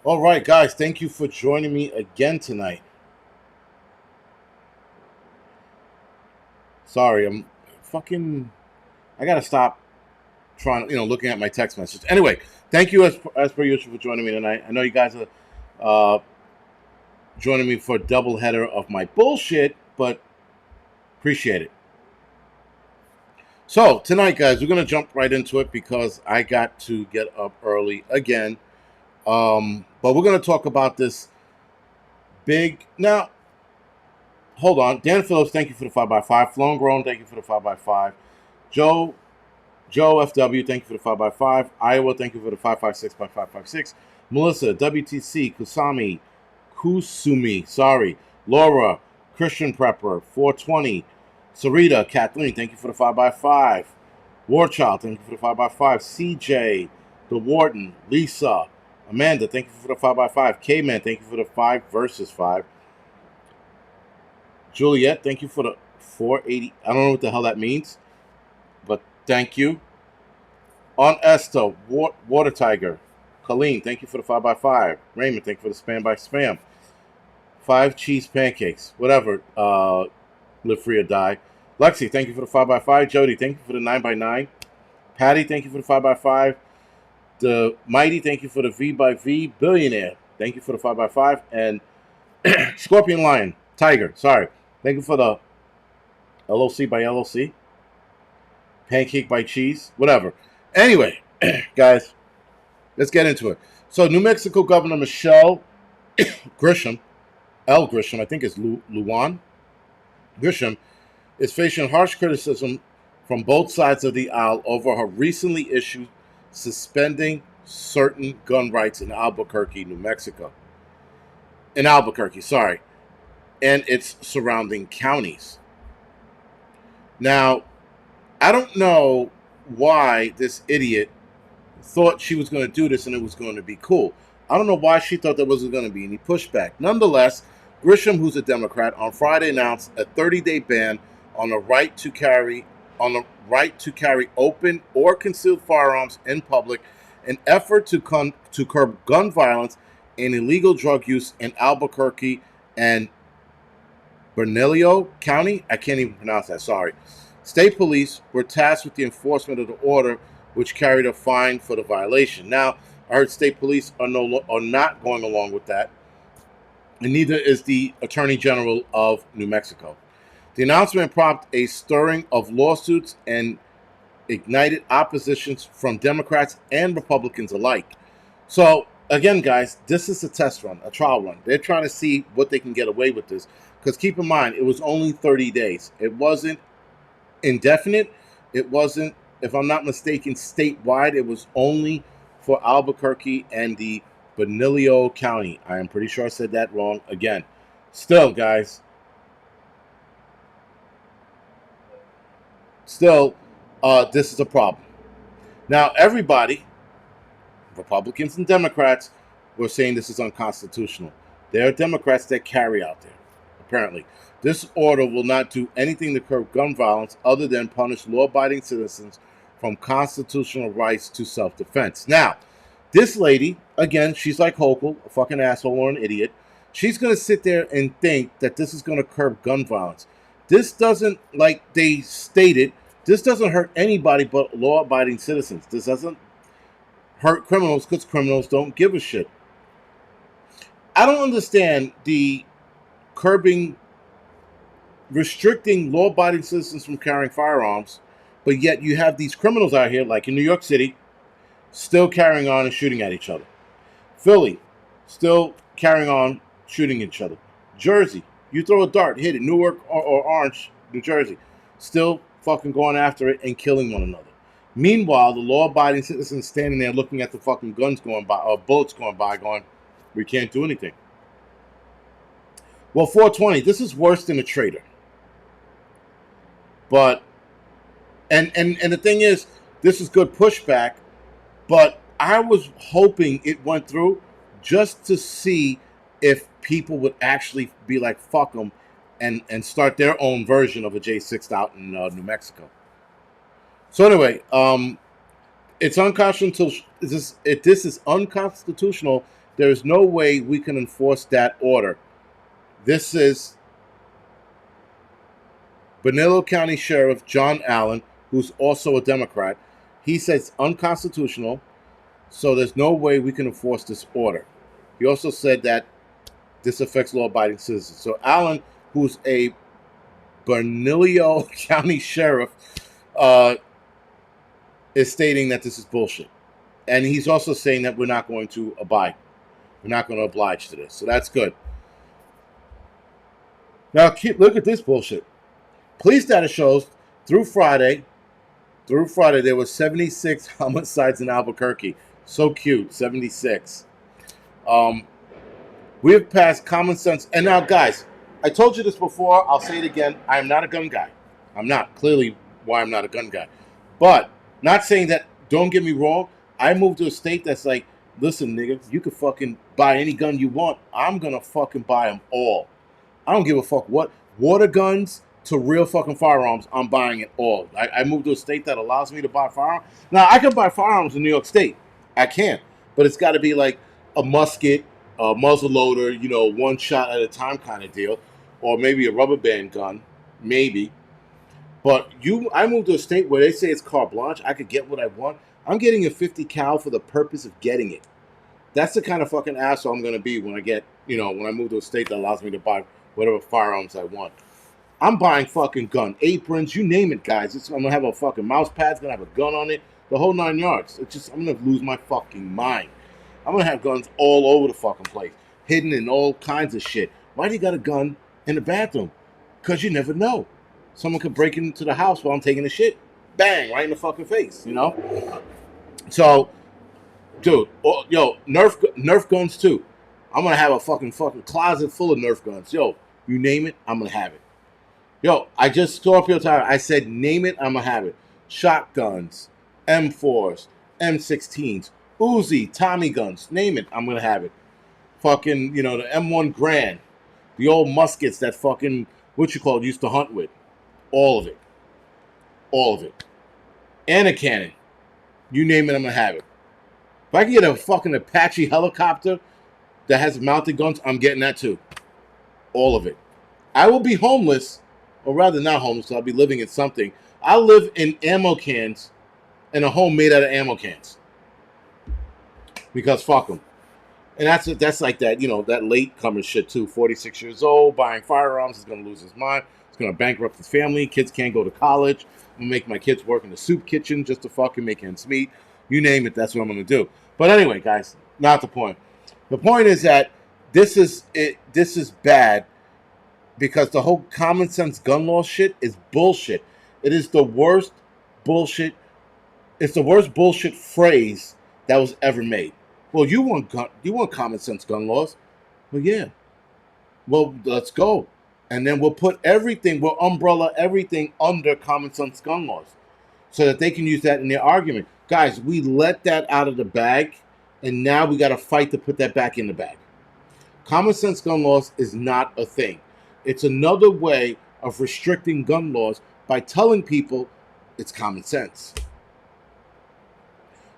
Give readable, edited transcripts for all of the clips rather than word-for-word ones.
All right, guys, thank you for joining me again tonight. Sorry, I'm fucking. I gotta stop trying, looking at my text message. Anyway, thank you as per usual for joining me tonight. I know you guys are joining me for a double header of my bullshit, but appreciate it. So tonight, guys, we're gonna jump right into it because I got to get up early again. But we're gonna talk about this big now. Hold on. Dan Phillips, thank you for the 5x5. Flown Grown, thank you for the 5x5. Joe FW, thank you for the 5x5. Iowa, thank you for the 556 by 556. Melissa, WTC, Kusumi, sorry. Laura, Christian Prepper, 420. Sarita, Kathleen, thank you for the 5x5. Warchild, thank you for the 5x5. CJ, The Warden, Lisa, Amanda, thank you for the 5x5. K-Man, thank you for the 5 versus 5. Juliet, thank you for the 480. I don't know what the hell that means, but thank you. On Esther, Water Tiger. Colleen, thank you for the 5x5. Raymond, thank you for the spam by spam. 5 cheese pancakes. Whatever. Live free or die. Lexi, thank you for the 5x5. Jody, thank you for the 9x9. Patty, thank you for the 5x5. The Mighty, thank you for the V by V. Billionaire, thank you for the 5x5. And Scorpion Lion, Tiger, sorry. Thank you for the LOC by LOC. Pancake by cheese. Whatever. Anyway, guys, let's get into it. So, New Mexico Governor Michelle Grisham, I think it's Lujan Grisham, is facing harsh criticism from both sides of the aisle over her recently issued suspending certain gun rights in Albuquerque, New Mexico. And its surrounding counties. Now, I don't know why this idiot thought she was going to do this and it was going to be cool. I don't know why she thought there wasn't going to be any pushback. Nonetheless, Grisham, who's a Democrat, on Friday announced a 30-day ban on the right to carry open or concealed firearms in public, an effort to curb gun violence and illegal drug use in Albuquerque and Bernalillo County. I can't even pronounce that, sorry. State police were tasked with the enforcement of the order, which carried a fine for the violation. Now, I heard state police are not going along with that, and neither is the Attorney General of New Mexico. The announcement prompted a stirring of lawsuits and ignited oppositions from Democrats and Republicans alike. So, again, guys, this is a test run, a trial run. They're trying to see what they can get away with this. Because keep in mind, it was only 30 days. It wasn't indefinite. It wasn't, if I'm not mistaken, statewide. It was only for Albuquerque and the Bernalillo County. I am pretty sure I said that wrong again. Still, guys. This is a problem. Now, everybody, Republicans and Democrats, were saying this is unconstitutional. There are Democrats that carry out there, apparently. This order will not do anything to curb gun violence other than punish law-abiding citizens from constitutional rights to self-defense. Now, this lady, again, she's like Hochul, a fucking asshole or an idiot. She's going to sit there and think that this is going to curb gun violence. This doesn't, like they stated, this doesn't hurt anybody but law-abiding citizens. This doesn't hurt criminals because criminals don't give a shit. I don't understand the restricting law-abiding citizens from carrying firearms, but yet you have these criminals out here, like in New York City, still carrying on and shooting at each other. Philly, still carrying on shooting at each other. Jersey, you throw a dart, hit it. Newark or Orange, New Jersey, still fucking going after it and killing one another. Meanwhile, the law-abiding citizens standing there looking at the fucking guns going by, or bullets going by, going, we can't do anything. Well, 420, this is worse than a traitor. But, and the thing is, this is good pushback, but I was hoping it went through just to see if people would actually be like, fuck them, and start their own version of a J6 out in New Mexico. So anyway, it's unconstitutional. This is unconstitutional There is no way we can enforce that order. This is Benillo County Sheriff John Allen, who's also a Democrat. He says it's unconstitutional, so there's no way we can enforce this order. He also said that this affects law-abiding citizens. So Allen, who's a Bernalillo County Sheriff, is stating that this is bullshit. And he's also saying that we're not going to abide. We're not going to oblige to this. So that's good. Now, look at this bullshit. Police data shows through Friday, there were 76 homicides in Albuquerque. So cute, 76. We have passed common sense. And now, guys, I told you this before. I'll say it again. I am not a gun guy. I'm not. Clearly why I'm not a gun guy. But not saying that, don't get me wrong. I moved to a state that's like, listen, nigga, you can fucking buy any gun you want. I'm going to fucking buy them all. I don't give a fuck what. Water guns to real fucking firearms, I'm buying it all. I moved to a state that allows me to buy firearms. Now, I can buy firearms in New York State. I can. But it's got to be like a musket, a muzzle loader, you know, one shot at a time kind of deal. Or maybe a rubber band gun. Maybe. But I moved to a state where they say it's carte blanche. I could get what I want. I'm getting a 50 cal for the purpose of getting it. That's the kind of fucking asshole I'm going to be when I get, you know, when I move to a state that allows me to buy whatever firearms I want. I'm buying fucking gun aprons, you name it, guys. I'm going to have a fucking mouse pad. It's going to have a gun on it. The whole 9 yards. It's just, I'm going to lose my fucking mind. I'm going to have guns all over the fucking place. Hidden in all kinds of shit. Why do you got a gun in the bathroom? Because you never know. Someone could break into the house while I'm taking a shit. Bang, right in the fucking face, you know? So, dude, yo, Nerf guns too. I'm going to have a fucking closet full of Nerf guns. Yo, you name it, I'm going to have it. Yo, I just saw up your time. I said, name it, I'm going to have it. Shotguns, M4s, M16s, Uzi, Tommy guns, name it, I'm going to have it. Fucking, you know, the M1 Grand, the old muskets that fucking, used to hunt with. All of it. All of it. And a cannon. You name it, I'm going to have it. If I can get a fucking Apache helicopter that has mounted guns, I'm getting that too. All of it. I will be homeless, or rather not homeless, because I'll be living in something. I'll live in ammo cans in a home made out of ammo cans. Because fuck them. And that's like that, you know, that latecomer shit too. 46 years old, buying firearms, he's going to lose his mind. He's going to bankrupt his family. Kids can't go to college. I'm going to make my kids work in the soup kitchen just to fucking make ends meet. You name it, that's what I'm going to do. But anyway, guys, not the point. The point is that this is bad because the whole common sense gun law shit is bullshit. It is the worst bullshit. It's the worst bullshit phrase that was ever made. Well, you want common sense gun laws? Well, yeah. Well, let's go. And then we'll umbrella everything under common sense gun laws so that they can use that in their argument. Guys, we let that out of the bag, and now we got to fight to put that back in the bag. Common sense gun laws is not a thing. It's another way of restricting gun laws by telling people it's common sense.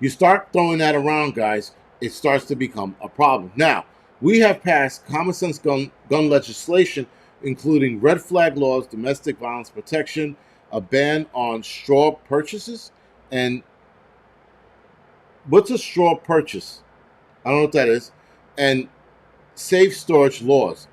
You start throwing that around, guys, it starts to become a problem. Now, we have passed common sense gun legislation, including red flag laws, domestic violence protection, a ban on straw purchases. And what's a straw purchase? I don't know what that is. And safe storage laws.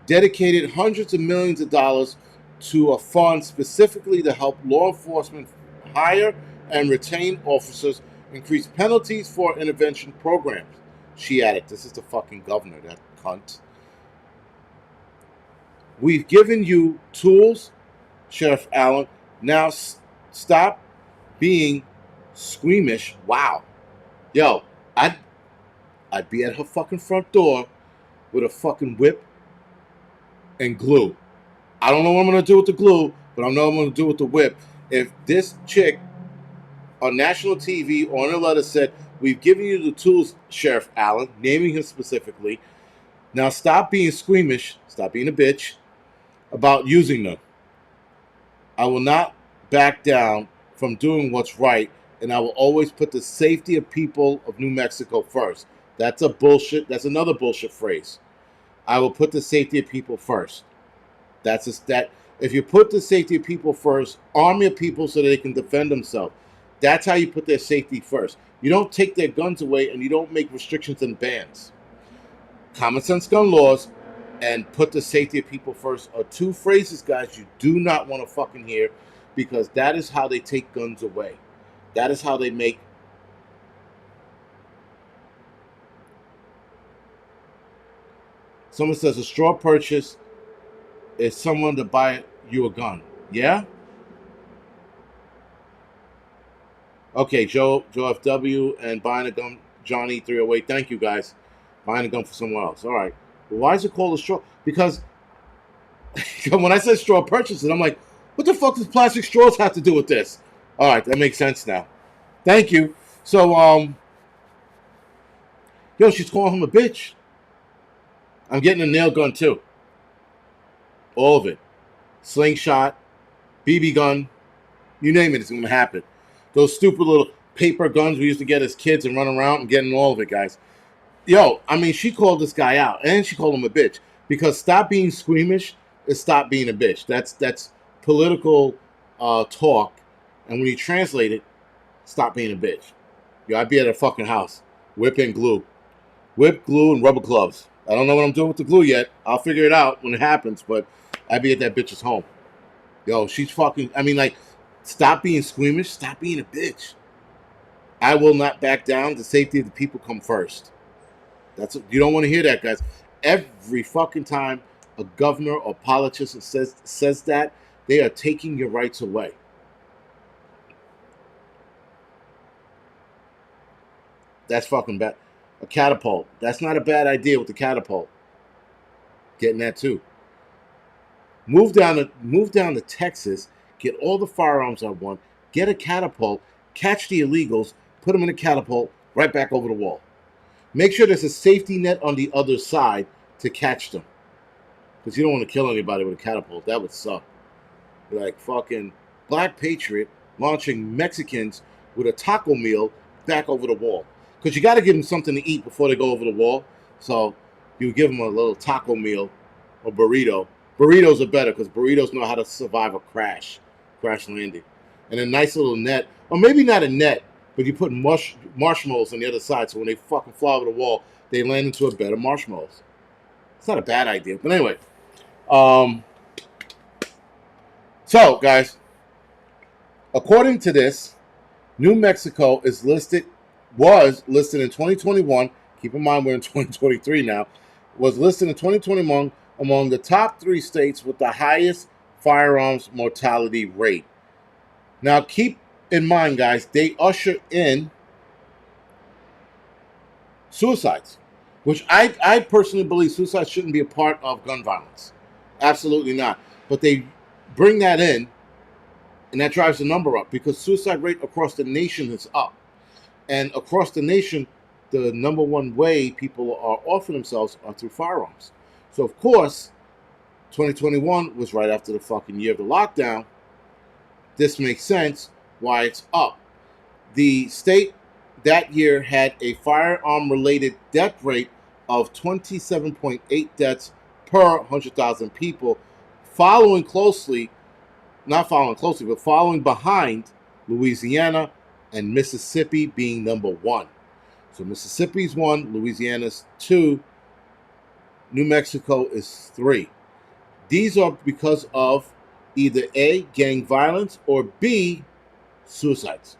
Dedicated hundreds of millions of dollars to a fund specifically to help law enforcement hire and retain officers, increase penalties for intervention programs. She added, this is the fucking governor, that cunt. We've given you tools, Sheriff Allen. Now stop being squeamish. Wow. Yo, I'd be at her fucking front door with a fucking whip and glue. I don't know what I'm going to do with the glue, but I know what I'm going to do with the whip. If this chick on national TV or in a letter said, we've given you the tools, Sheriff Allen, naming him specifically. Now stop being squeamish, stop being a bitch about using them. I will not back down from doing what's right, and I will always put the safety of people of New Mexico first. That's a bullshit. That's another bullshit phrase. I will put the safety of people first. That's a stat. If you put the safety of people first, arm your people so they can defend themselves. That's how you put their safety first. You don't take their guns away and you don't make restrictions and bans. Common sense gun laws and put the safety of people first are two phrases, guys, you do not want to fucking hear, because that is how they take guns away. That is how they make. Someone says a straw purchase is someone to buy you a gun. Yeah? Okay, Joe FW and buying a gun, Johnny 308. Thank you, guys. Buying a gun for someone else. All right. Well, why is it called a straw? Because when I said straw purchases, I'm like, what the fuck does plastic straws have to do with this? All right, that makes sense now. Thank you. So, yo, she's calling him a bitch. I'm getting a nail gun too. All of it. Slingshot, BB gun, you name it, it's going to happen. Those stupid little paper guns we used to get as kids and run around and getting all of it, guys. Yo, I mean, she called this guy out, and she called him a bitch. Because stop being squeamish is stop being a bitch. That's political talk. And when you translate it, stop being a bitch. Yo, I'd be at a fucking house. Whipping glue. Whip, glue, and rubber gloves. I don't know what I'm doing with the glue yet. I'll figure it out when it happens, but I'd be at that bitch's home. Yo, she's fucking, I mean, like, stop being squeamish. Stop being a bitch. I will not back down. The safety of the people come first. You don't want to hear that, guys. Every fucking time a governor or politician says that, they are taking your rights away. That's fucking bad. A catapult. That's not a bad idea with the catapult. Getting that too. Move down to Texas. Get all the firearms I want. Get a catapult. Catch the illegals. Put them in a catapult. Right back over the wall. Make sure there's a safety net on the other side to catch them. Because you don't want to kill anybody with a catapult. That would suck. Like fucking Black Patriot launching Mexicans with a taco meal back over the wall. Because you got to give them something to eat before they go over the wall. So you give them a little taco meal or burrito. Burritos are better because burritos know how to survive a crash landing. And a nice little net, or maybe not a net, but you put marshmallows on the other side, so when they fucking fly over the wall, they land into a bed of marshmallows. It's not a bad idea. But anyway. So, guys, according to this, New Mexico was listed in 2021. Keep in mind we're in 2023 now. Was listed in 2021 among the top 3 states with the highest firearms mortality rate. Now, keep in mind, guys, they usher in suicides, which I personally believe suicide shouldn't be a part of gun violence. Absolutely not. But they bring that in, and that drives the number up because suicide rate across the nation is up. And across the nation, the number one way people are offering themselves are through firearms. So, of course, 2021 was right after the fucking year of the lockdown. This makes sense why it's up. The state that year had a firearm-related death rate of 27.8 deaths per 100,000 people, following behind Louisiana and Mississippi being number 1. So Mississippi's 1, Louisiana's 2, New Mexico is 3. These are because of either A, gang violence, or B, suicides.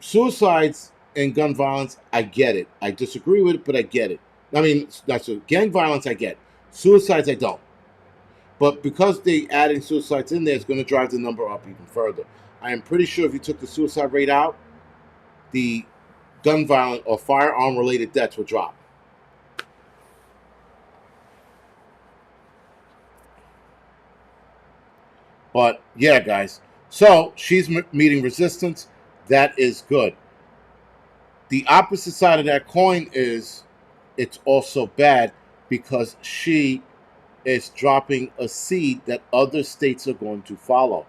Suicides and gun violence, I get it. I disagree with it, but I get it. I mean, that's gang violence, I get. Suicides, I don't. But because they adding suicides in there, it's going to drive the number up even further. I am pretty sure if you took the suicide rate out, the gun violence or firearm-related deaths would drop. But, yeah, guys. So, she's meeting resistance. That is good. The opposite side of that coin is it's also bad because she is dropping a seed that other states are going to follow.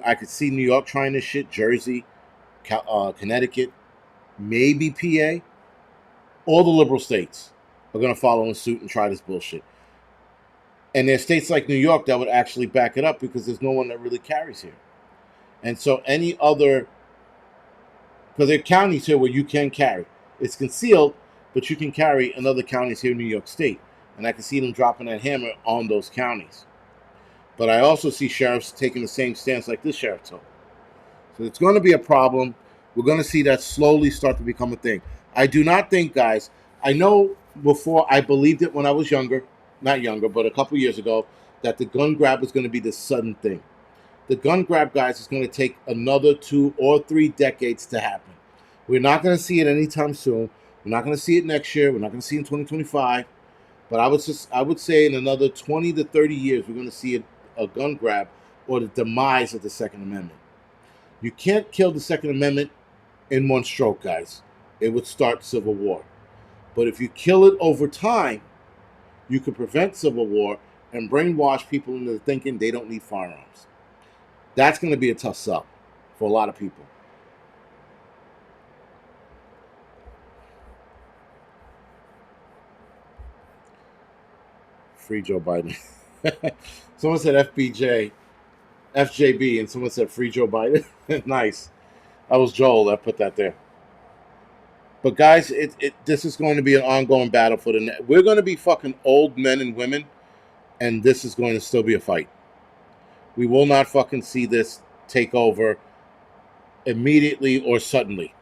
I could see New York trying this shit, Jersey, Connecticut. maybe PA, all the liberal states are going to follow in suit and try this bullshit. And there's states like New York that would actually back it up because there's no one that really carries here. And so any other, because there are counties here where you can carry. It's concealed, but you can carry in other counties here in New York State. And I can see them dropping that hammer on those counties. But I also see sheriffs taking the same stance like this sheriff took. So it's going to be a problem. We're going to see that slowly start to become a thing. I do not think, guys, I know before I believed it when I was younger, not younger, but a couple years ago, that the gun grab was going to be this sudden thing. The gun grab, guys, is going to take another 2 or 3 decades to happen. We're not going to see it anytime soon. We're not going to see it next year. We're not going to see it in 2025. But I would say in another 20 to 30 years, we're going to see a gun grab or the demise of the Second Amendment. You can't kill the Second Amendment in one stroke, guys. It would start civil war. But if you kill it over time, you can prevent civil war and brainwash people into thinking they don't need firearms. That's going to be a tough sell for a lot of people. Free Joe Biden. Someone said FJB, and someone said free Joe Biden. Nice. That was Joel that put that there. But guys, this is going to be an ongoing battle for the net. We're going to be fucking old men and women, and this is going to still be a fight. We will not fucking see this take over immediately or suddenly.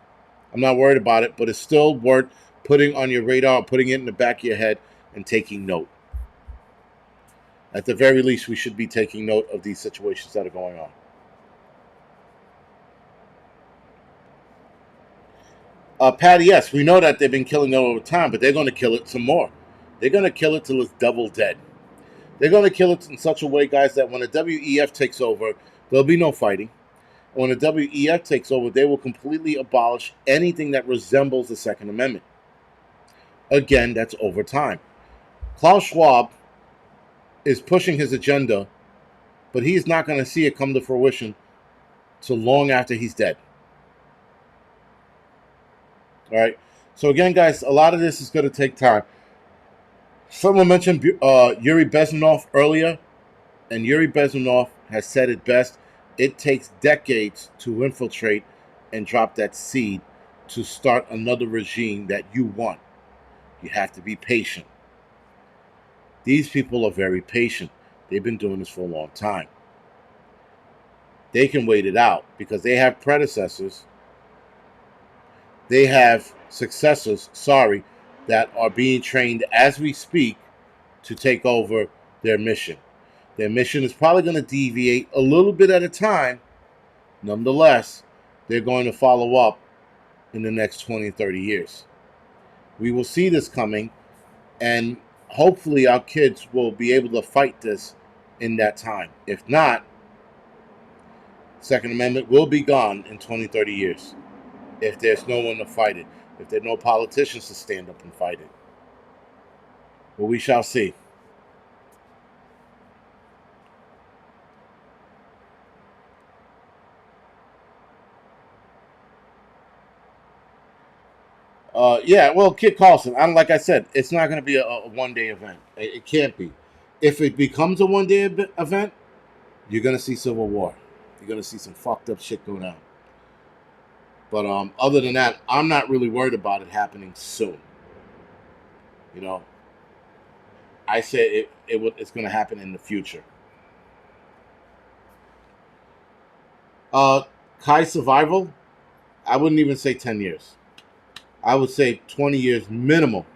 I'm not worried about it, but it's still worth putting on your radar, putting it in the back of your head, and taking note. At the very least, we should be taking note of these situations that are going on. Patty, yes, we know that they've been killing it over time, but they're going to kill it some more. They're going to kill it till it's double dead. They're going to kill it in such a way, guys, that when the WEF takes over, there'll be no fighting. When the WEF takes over, they will completely abolish anything that resembles the Second Amendment. Again, that's over time. Klaus Schwab is pushing his agenda, but he's not going to see it come to fruition till long after he's dead. All right. So again, guys, a lot of this is going to take time. Someone mentioned Yuri Bezmenov earlier, and Yuri Bezmenov has said it best. It takes decades to infiltrate and drop that seed to start another regime that you want. You have to be patient. These people are very patient. They've been doing this for a long time. They can wait it out because they have predecessors. They have successors, that are being trained as we speak to take over their mission. Their mission is probably going to deviate a little bit at a time. Nonetheless, they're going to follow up in the next 20, 30 years. We will see this coming, and hopefully our kids will be able to fight this in that time. If not, Second Amendment will be gone in 20, 30 years if there's no one to fight it, if there are no politicians to stand up and fight it. Well, we shall see. Yeah, well, Kit Carlson, like I said, it's not going to be a one-day event. It can't be. If it becomes a one-day event, you're going to see civil war. You're going to see some fucked up shit go down. But other than that, I'm not really worried about it happening soon. You know, I say it's going to happen in the future. Kai survival, I wouldn't even say 10 years. I would say 20 years minimum,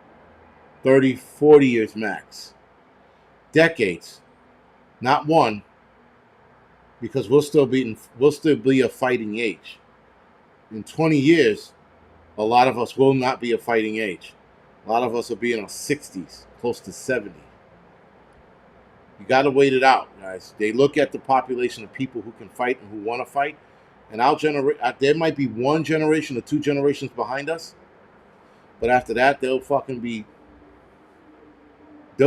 30, 40 years max. Decades, not one, because we'll still be a fighting age. In 20 years, a lot of us will not be a fighting age. A lot of us will be in our 60s, close to 70. You got to wait it out, guys. They look at the population of people who can fight and who want to fight, and there might be one generation or 2 generations behind us, but after that, they'll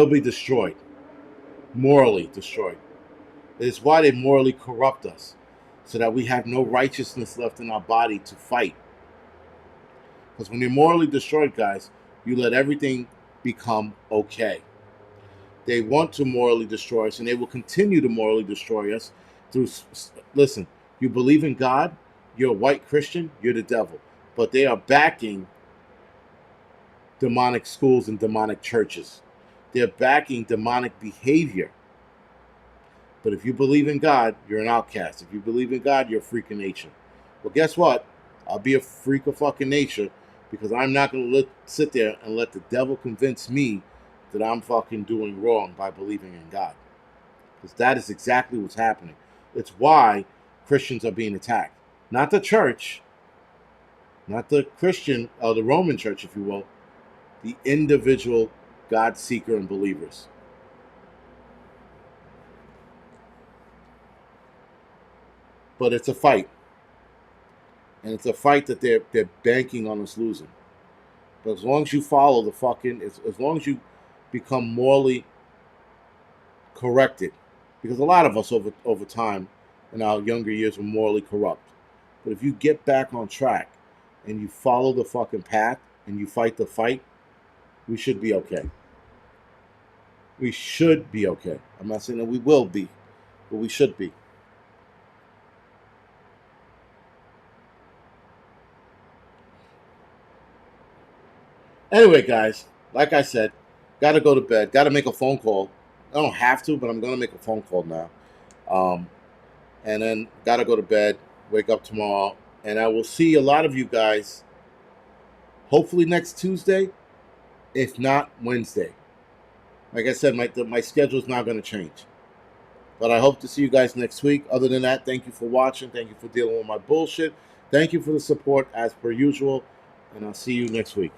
be destroyed, morally destroyed. It's why they morally corrupt us, so that we have no righteousness left in our body to fight. Because when you're morally destroyed, guys, you let everything become okay. They want to morally destroy us, and they will continue to morally destroy us through. Listen, you believe in God, you're a white Christian, you're the devil. But they are backing demonic schools and demonic churches. They're backing demonic behavior. But if you believe in God, you're an outcast. If you believe in God, you're a freak of nature. Well, guess what? I'll be a freak of fucking nature because I'm not going to sit there and let the devil convince me that I'm fucking doing wrong by believing in God. Because that is exactly what's happening. It's why Christians are being attacked. Not the church, not the Christian, or the Roman church, if you will, the individual God seeker and believers. But it's a fight. And it's a fight that they're banking on us losing. But as long as you follow the fucking, as long as you become morally corrected, because a lot of us over time in our younger years were morally corrupt. But if you get back on track and you follow the fucking path and you fight the fight, we should be okay. We should be okay. I'm not saying that we will be, but we should be. Anyway, guys, like I said, got to go to bed. Got to make a phone call. I don't have to, but I'm going to make a phone call now. And then got to go to bed, wake up tomorrow. And I will see a lot of you guys hopefully next Tuesday, if not Wednesday. Like I said, my schedule is not going to change. But I hope to see you guys next week. Other than that, thank you for watching. Thank you for dealing with my bullshit. Thank you for the support as per usual. And I'll see you next week.